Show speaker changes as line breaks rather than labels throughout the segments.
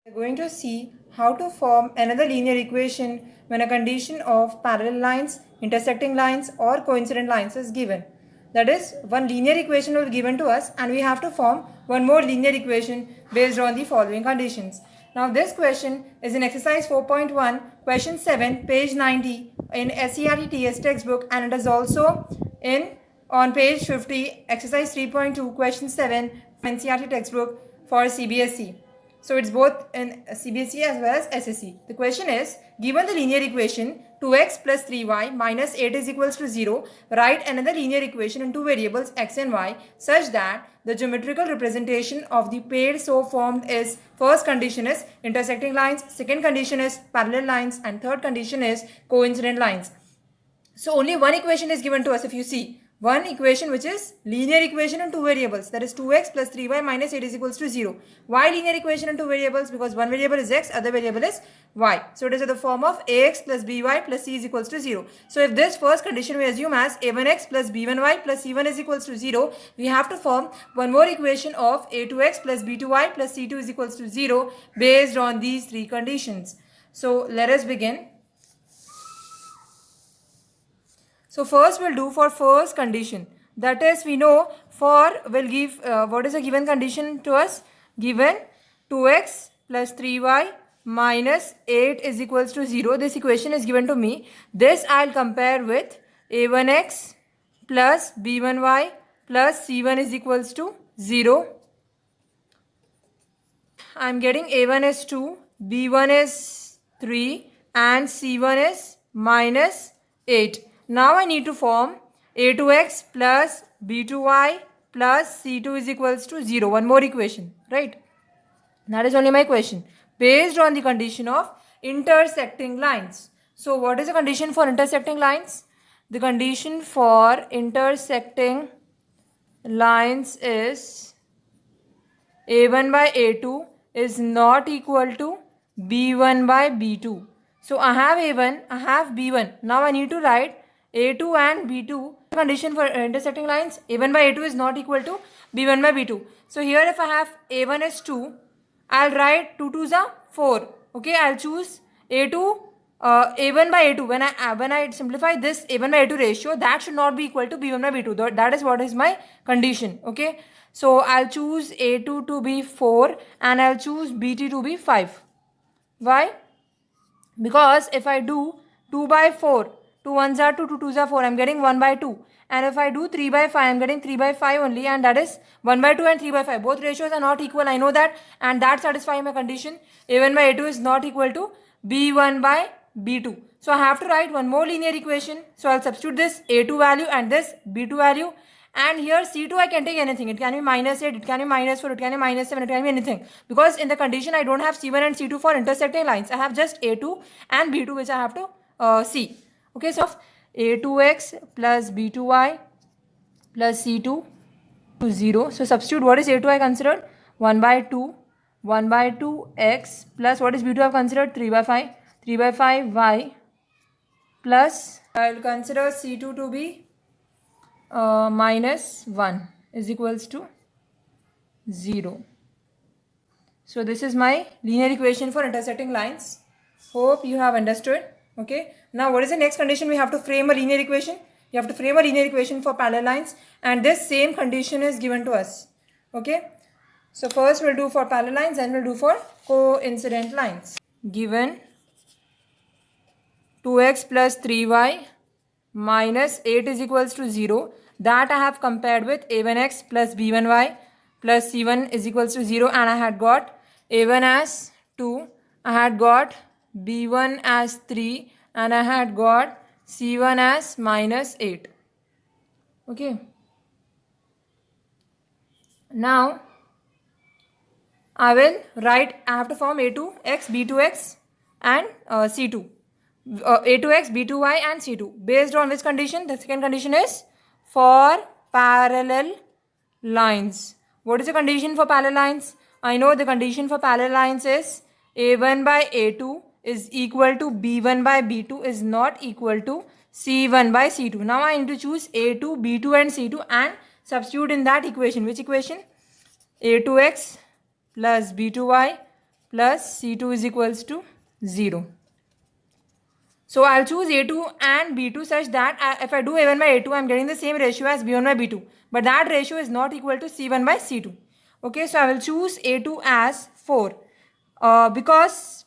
We're going to see how to form another linear equation when a condition of parallel lines, intersecting lines or coincident lines is given. That is, one linear equation will be given to us and we have to form one more linear equation based on the following conditions. Now this question is in exercise 4.1, question 7, page 90 in SCRT TS textbook, and it is also in on page 50, exercise 3.2, question 7 NCRT textbook for CBSE. So it's both in CBSE as well as SSE. The question is, given the linear equation 2x plus 3y minus 8 is equals to 0, write another linear equation in two variables x and y such that the geometrical representation of the pair so formed is, first condition is intersecting lines, second condition is parallel lines, and third condition is coincident lines. So only one equation is given to us. If you see one equation which is linear equation in two variables, that is 2x plus 3y minus 8 is equals to 0. Why linear equation in two variables? Because one variable is x, other variable is y. So it is in the form of ax plus by plus c is equals to 0. So if this first condition we assume as a1x plus b1y plus c1 is equals to 0, we have to form one more equation of a2x plus b2y plus c2 is equals to 0 based on these three conditions. So let us begin. So first we'll do for first condition, that is we know for will give what is a given condition to us, given 2x plus 3y minus 8 is equals to 0. This equation is given to me. This I'll compare with a1x plus b1y plus c1 is equals to 0. I'm getting a1 is 2, b1 is 3 and c1 is minus 8. Now I need to form a2x plus b2y plus c2 is equals to 0. One more equation, right? That is only my question. Based on the condition of intersecting lines. So what is the condition for intersecting lines? The condition for intersecting lines is a1 by a2 is not equal to b1 by b2. So I have a1, I have b1. Now I need to write a2 and b2. Condition for intersecting lines, a1 by a2 is not equal to b1 by b2. So here if I have a1 is 2, I'll write 2 2s are 4. Okay, I'll choose a2, a1 by a2. When I simplify this a1 by a2 ratio, that should not be equal to b1 by b2. That is what is my condition. Okay, so I'll choose a2 to be 4 and I'll choose bt to be 5. Why? Because if I do 2 by 4, 2 1s are 2, 2 2s are 4, I'm getting 1 by 2. And if I do 3 by 5, I'm getting 3 by 5 only, and that is 1 by 2 and 3 by 5. Both ratios are not equal, I know that, and that satisfies my condition. a1 by a2 is not equal to b1 by b2. So I have to write one more linear equation. So I'll substitute this a2 value and this b2 value. And here c2 I can take anything. It can be minus 8, it can be minus 4, it can be minus 7, it can be anything. Because in the condition I don't have c1 and c2 for intersecting lines. I have just a2 and b2 which I have to see. Okay, so a2x plus b2y plus c2 to 0. So substitute what is a2 I considered? 1 by 2. 1 by 2x plus what is b2 I have considered? 3 by 5. 3 by 5 y plus I will consider c2 to be minus 1 is equals to 0. So this is my linear equation for intersecting lines. Hope you have understood. Okay. Now what is the next condition? We have to frame a linear equation. You have to frame a linear equation for parallel lines, and this same condition is given to us. Okay. So first we'll do for parallel lines and we'll do for coincident lines. Given 2x plus 3y minus 8 is equals to 0. That I have compared with a1x plus b1y plus c1 is equals to 0, and I had got a1 as 2, I had got b1 as 3, and I had got c1 as minus 8. Okay. Now I will write, I have to form a2x, b2x and c2. a2x, b2y and c2. Based on which condition? The second condition is for parallel lines. What is the condition for parallel lines? I know the condition for parallel lines is a1 by a2 is equal to b1 by b2 is not equal to c1 by c2. Now I need to choose a2, b2 and c2 and substitute in that equation. Which equation? a2x plus b2y plus C2 is equals to 0. So I'll choose A2 and B2 such that if I do A1 by A2, I'm getting the same ratio as B1 by B2. But that ratio is not equal to C1 by C2. Okay, so I will choose A2 as 4. Because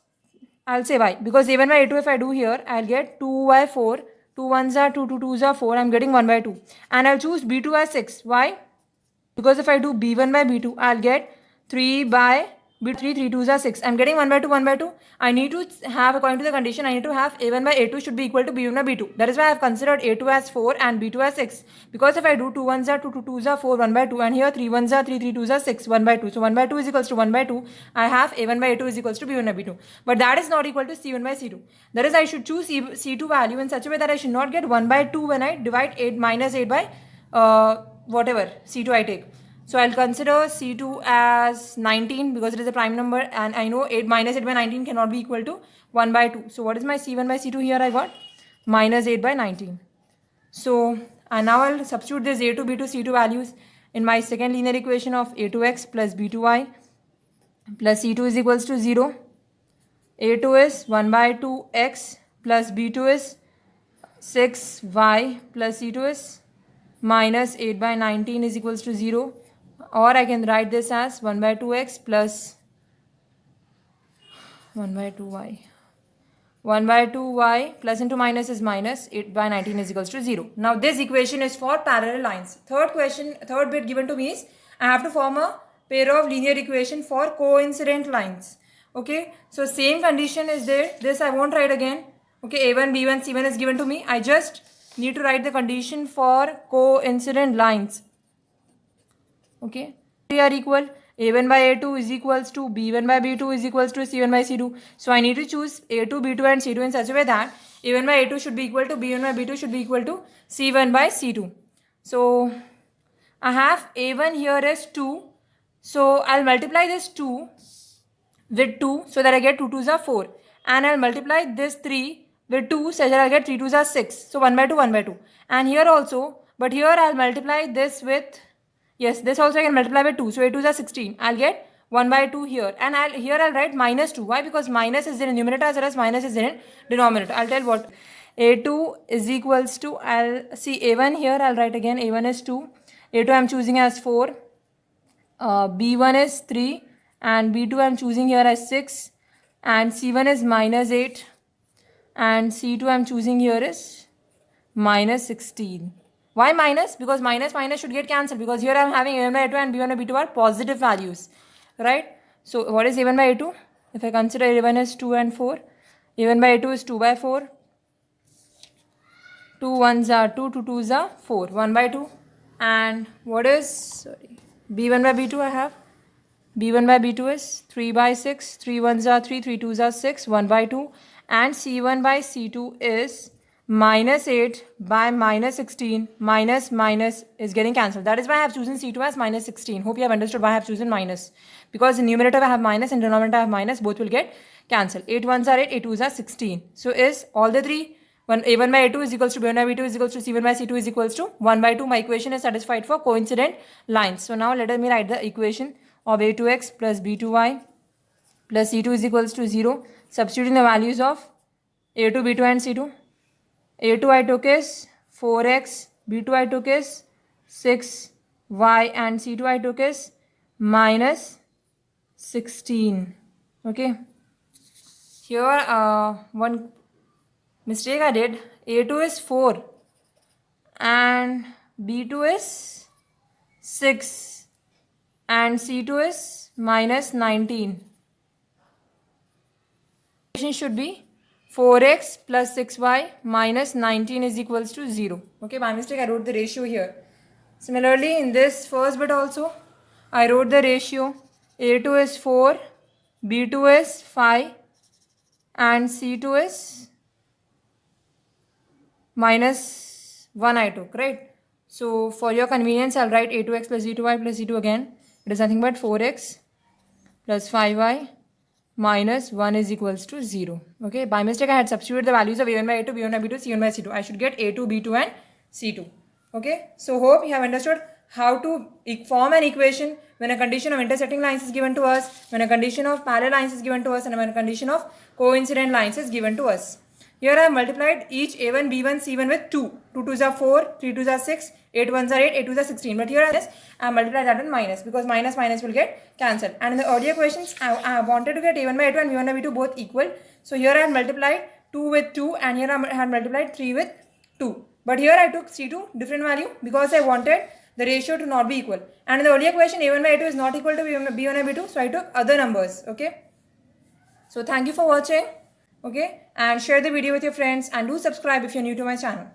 I'll say why. Because A1 by A2 if I do here, I'll get 2 by 4. 2 1s are 2, 2 2s are 4. I'm getting 1 by 2. And I'll choose B2 as 6. Why? Because if I do B1 by B2, I'll get 3 by B2, 3, 3 2s are 6. I'm getting 1 by 2, 1 by 2. I need to have, according to the condition, I need to have A1 by A2 should be equal to B1 by B2. That is why I have considered A2 as 4 and B2 as 6. Because if I do 2 1s are 2, 2 2s are 4, 1 by 2. And here 3 1s are 3, 3 2s are 6, 1 by 2. So 1 by 2 is equals to 1 by 2. I have A1 by A2 is equals to B1 by B2. But that is not equal to C1 by C2. That is, I should choose C2 value in such a way that I should not get 1 by 2 when I divide 8 minus 8 by whatever C2 I take. So I'll consider C2 as 19 because it is a prime number, and I know 8 minus 8 by 19 cannot be equal to 1 by 2. So what is my C1 by C2 here? I got minus 8 by 19. So now I'll substitute this A2, B2, C2 values in my second linear equation of A2x plus B2y plus C2 is equals to 0. A2 is 1 by 2x plus B2 is 6y plus C2 is minus 8 by 19 is equals to 0. Or I can write this as 1 by 2x plus 1 by 2y. 1 by 2y plus into minus is minus, 8 by 19 is equals to 0. Now this equation is for parallel lines. Third bit given to me is I have to form a pair of linear equation for coincident lines. Okay, so same condition is there. This I won't write again. Okay, A1, B1, C1 is given to me. I just need to write the condition for coincident lines. Okay, they are equal. A1 by A2 is equals to B1 by B2 is equals to C1 by C2. So I need to choose A2, B2 and C2 in such a way that A1 by A2 should be equal to B1 by B2 should be equal to C1 by C2. So I have A1 here as 2. So I'll multiply this 2 with 2 so that I get 2 2s are 4. And I'll multiply this 3 with 2 so that I get 3 2s are 6. So 1 by 2, 1 by 2. And here also, but here I'll multiply this with, yes, this also I can multiply by 2. So 8 2s are 16. I'll get 1 by 2 here. And here I'll write minus 2. Why? Because minus is in numerator as well as minus is in denominator. I'll tell what. A2 is equals to, I'll see A1 here. I'll write again. A1 is 2. A2 I'm choosing as 4. B1 is 3. And B2 I'm choosing here as 6. And C1 is minus 8. And C2 I'm choosing here is minus 16. Why minus? Because minus should get cancelled, because here I am having A1 by A2 and B1 by B2 are positive values, right? So what is A1 by A2? If I consider A1 is 2 and 4, A1 by A2 is 2 by 4. 2 1s are 2, 2 2s are 4, 1 by 2. And what is, B1 by B2 I have? B1 by B2 is 3 by 6, 3 1s are 3, 3 2s are 6, 1 by 2. And C1 by C2 is minus 8 by minus 16. Minus is getting cancelled. That is why I have chosen C2 as minus 16. Hope you have understood why I have chosen minus. Because in numerator I have minus and denominator I have minus. Both will get cancelled. 8 1s are 8, 8 2s are 16. So is all the three, A1 by A2 is equals to B1 by B2 is equals to C1 by C2 is equals to 1 by 2. My equation is satisfied for coincident lines. So now let me write the equation of A2x plus B2y plus C2 is equals to 0. Substituting the values of A2, B2 and C2. A2 I took is 4x, B2 I took is 6y and C2 I took is minus 16. Okay. Here one mistake I did. A2 is 4 and B2 is 6 and C2 is minus 19. Should be 4x plus 6y minus 19 is equals to 0. Okay, by mistake I wrote the ratio here. Similarly, in this first bit also, I wrote the ratio. A2 is 4, B2 is 5 and C2 is minus 1 I took, right? So, for your convenience, I'll write A2x plus B2y plus C2 again. It is nothing but 4x plus 5y minus 1 is equals to 0. Okay, by mistake I had substituted the values of A1 by A2, B1 by B2, C1 by C2. I should get A2, B2 and C2. Okay, so hope you have understood how to form an equation when a condition of intersecting lines is given to us, when a condition of parallel lines is given to us, and when a condition of coincident lines is given to us. Here I have multiplied each a1, b1, c1 with 2. 2 2s are 4, 3 2s are 6, 8 1s are 8, 8 2s are 16. But here I multiplied that with minus, because minus minus will get cancelled. And in the earlier questions, I wanted to get a1 by a2 and b1 by b2 both equal. So here I have multiplied 2 with 2, and here I had multiplied 3 with 2. But here I took C2 different value because I wanted the ratio to not be equal. And in the earlier question, a1 by a2 is not equal to b1 by b2. So I took other numbers. Okay. So thank you for watching. Okay. And share the video with your friends, and do subscribe if you're new to my channel.